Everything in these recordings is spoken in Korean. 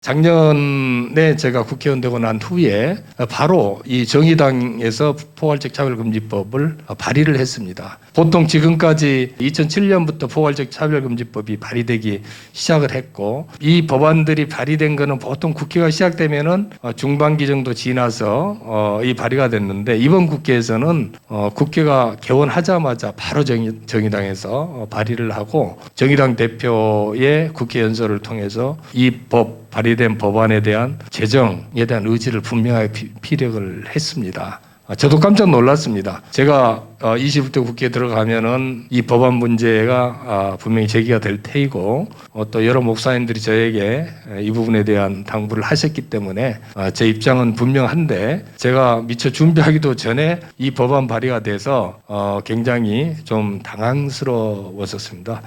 작년에 제가 국회의원 되고 난 후에 바로 이 정의당에서 포괄적 차별금지법을 발의를 했습니다. 보통 지금까지 2007년부터 포괄적 차별금지법이 발의되기 시작을 했고, 이 법안들이 발의된 거는 보통 국회가 시작되면은 중반기 정도 지나서 이 발의가 됐는데, 이번 국회에서는 국회가 개원하자마자 바로 정의당에서 발의를 하고, 정의당 대표의 국회 연설을 통해서 이 발의된 법안에 대한 제정에 대한 의지를 분명하게 피력을 했습니다. 저도 깜짝 놀랐습니다. 제가 21대 국회에 들어가면은 이 법안 문제가 분명히 제기가 될 테이고, 또 여러 목사님들이 저에게 이 부분에 대한 당부를 하셨기 때문에 제 입장은 분명한데, 제가 미처 준비하기도 전에 이 법안 발의가 돼서 굉장히 좀 당황스러웠었습니다.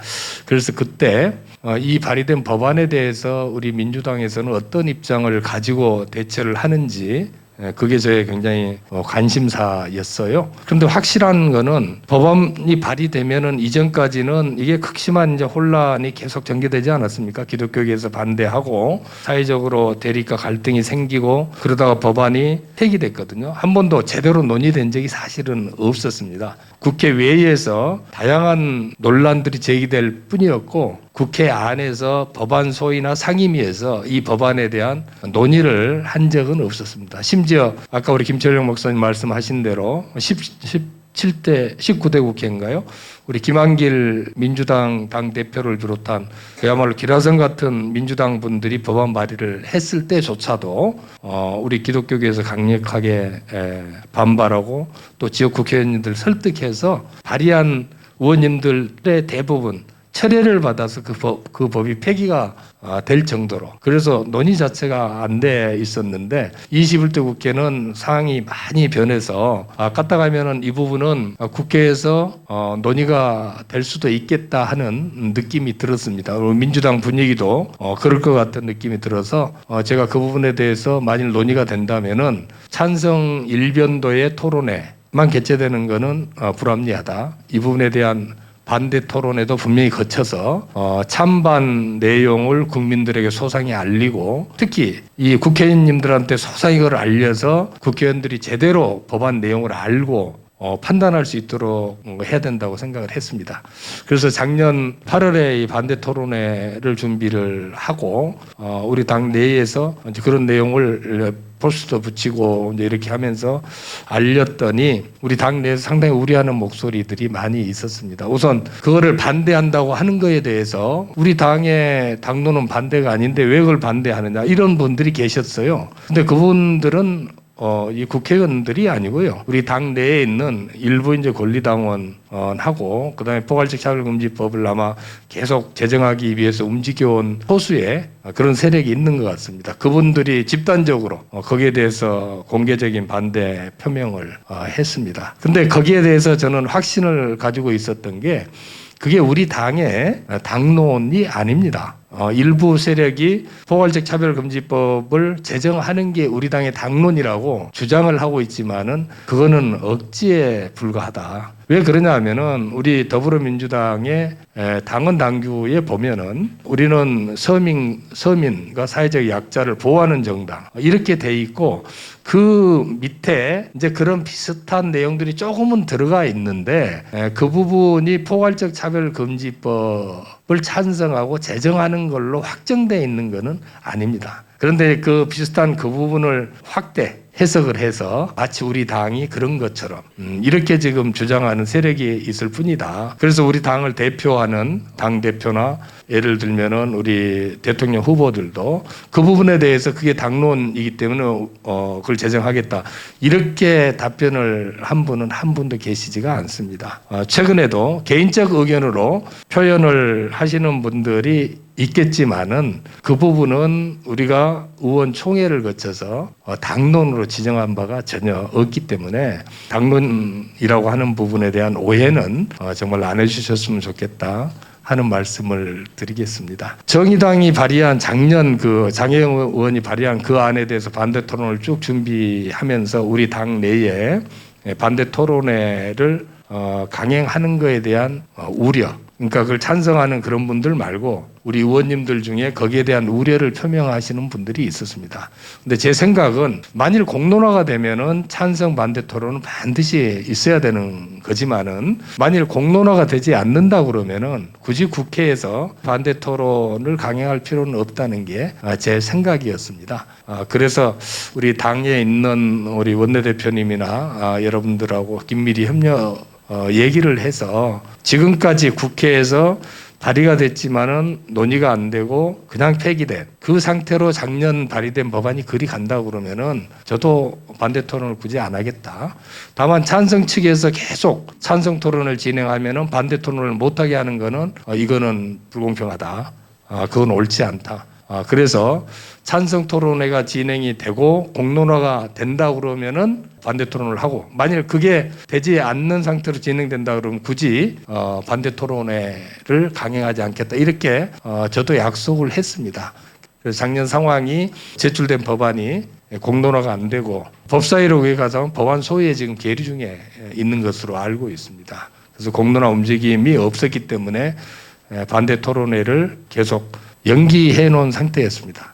그래서 그때 이 발의된 법안에 대해서 우리 민주당에서는 어떤 입장을 가지고 대처를 하는지, 그게 저의 굉장히 관심사였어요. 그런데 확실한 거는 법안이 발의되면은 이전까지는 이게 극심한 이제 혼란이 계속 전개되지 않았습니까? 기독교계에서 반대하고 사회적으로 대립과 갈등이 생기고, 그러다가 법안이 폐기됐거든요. 한 번도 제대로 논의된 적이 사실은 없었습니다. 국회 외에서 다양한 논란들이 제기될 뿐이었고, 국회 안에서 법안 소위나 상임위에서 이 법안에 대한 논의를 한 적은 없었습니다. 심지어 아까 우리 김철영 목사님 말씀하신 대로 19대 국회인가요? 우리 김한길 민주당 당대표를 비롯한 그야말로 기라성 같은 민주당 분들이 법안 발의를 했을 때조차도 우리 기독교계에서 강력하게 반발하고, 또 지역 국회의원님들 설득해서 발의한 의원님들의 대부분 철회를 받아서 그 법이 폐기가 될 정도로, 그래서 논의 자체가 안 돼 있었는데, 21대 국회는 상황이 많이 변해서 까딱하면은 이 부분은 국회에서 논의가 될 수도 있겠다 하는 느낌이 들었습니다. 민주당 분위기도 그럴 것 같은 느낌이 들어서 제가 그 부분에 대해서 만일 논의가 된다면은 찬성 일변도의 토론회만 개최되는 것은 불합리하다. 이 부분에 대한 반대 토론에도 분명히 거쳐서 찬반 내용을 국민들에게 소상히 알리고, 특히 이 국회의원님들한테 소상히 그걸 알려서 국회의원들이 제대로 법안 내용을 알고 판단할 수 있도록 해야 된다고 생각을 했습니다. 그래서 작년 8월에 이 반대 토론회를 준비를 하고, 우리 당 내에서 이제 그런 내용을 포스터 붙이고 이제 이렇게 하면서 알렸더니, 우리 당 내에서 상당히 우려하는 목소리들이 많이 있었습니다. 우선 그거를 반대한다고 하는 거에 대해서 우리 당의 당론은 반대가 아닌데 왜 그걸 반대하느냐, 이런 분들이 계셨어요. 근데 그분들은 이 국회의원들이 아니고요, 우리 당 내에 있는 일부 이제 권리당원하고, 그다음에 포괄적 차별금지법을 아마 계속 제정하기 위해서 움직여온 소수의 그런 세력이 있는 것 같습니다. 그분들이 집단적으로 거기에 대해서 공개적인 반대 표명을 했습니다. 근데 거기에 대해서 저는 확신을 가지고 있었던 게, 그게 우리 당의 당론이 아닙니다. 일부 세력이 포괄적 차별금지법을 제정하는 게 우리 당의 당론이라고 주장을 하고 있지만은 그거는 억지에 불과하다. 왜 그러냐 하면은 우리 더불어민주당의 당헌 당규에 보면은 우리는 서민과 사회적 약자를 보호하는 정당 이렇게 돼 있고, 그 밑에 이제 그런 비슷한 내용들이 조금은 들어가 있는데, 그 부분이 포괄적 차별금지법을 찬성하고 제정하는 걸로 확정되어 있는 것은 아닙니다. 그런데 그 비슷한 그 부분을 확대 해석을 해서 마치 우리 당이 그런 것처럼 이렇게 지금 주장하는 세력이 있을 뿐이다. 그래서 우리 당을 대표하는 당대표나 예를 들면은 우리 대통령 후보들도 그 부분에 대해서 그게 당론이기 때문에 그걸 제정하겠다, 이렇게 답변을 한 분은 한 분도 계시지가 않습니다. 최근에도 개인적 의견으로 표현을 하시는 분들이 있겠지만은 그 부분은 우리가 의원총회를 거쳐서 당론으로 지정한 바가 전혀 없기 때문에 당론이라고 하는 부분에 대한 오해는 정말 안 해주셨으면 좋겠다 하는 말씀을 드리겠습니다. 정의당이 발의한 작년 그 장혜영 의원이 발의한 그 안에 대해서 반대 토론을 쭉 준비하면서 우리 당 내에 반대 토론회를 강행하는 것에 대한 우려, 그러니까 그걸 찬성하는 그런 분들 말고 우리 의원님들 중에 거기에 대한 우려를 표명하시는 분들이 있었습니다. 근데 제 생각은 만일 공론화가 되면은 찬성 반대 토론은 반드시 있어야 되는 거지만은 만일 공론화가 되지 않는다 그러면은 굳이 국회에서 반대 토론을 강행할 필요는 없다는 게 제 생각이었습니다. 그래서 우리 당에 있는 우리 원내대표님이나 여러분들하고 긴밀히 얘기를 해서 지금까지 국회에서 발의가 됐지만은 논의가 안 되고 그냥 폐기된 그 상태로 작년 발의된 법안이 그리 간다고 그러면은 저도 반대 토론을 굳이 안 하겠다. 다만 찬성 측에서 계속 찬성 토론을 진행하면은 반대 토론을 못하게 하는 거는 이거는 불공평하다. 그건 옳지 않다. 그래서 찬성 토론회가 진행이 되고 공론화가 된다 그러면은 반대 토론을 하고 만일 그게 되지 않는 상태로 진행된다 그러면 굳이 반대 토론회를 강행하지 않겠다 이렇게 저도 약속을 했습니다. 그래서 작년 상황이 제출된 법안이 공론화가 안 되고 법사위로 가서 법안 소위에 지금 계류 중에 있는 것으로 알고 있습니다. 그래서 공론화 움직임이 없었기 때문에 반대 토론회를 계속 연기해 놓은 상태였습니다.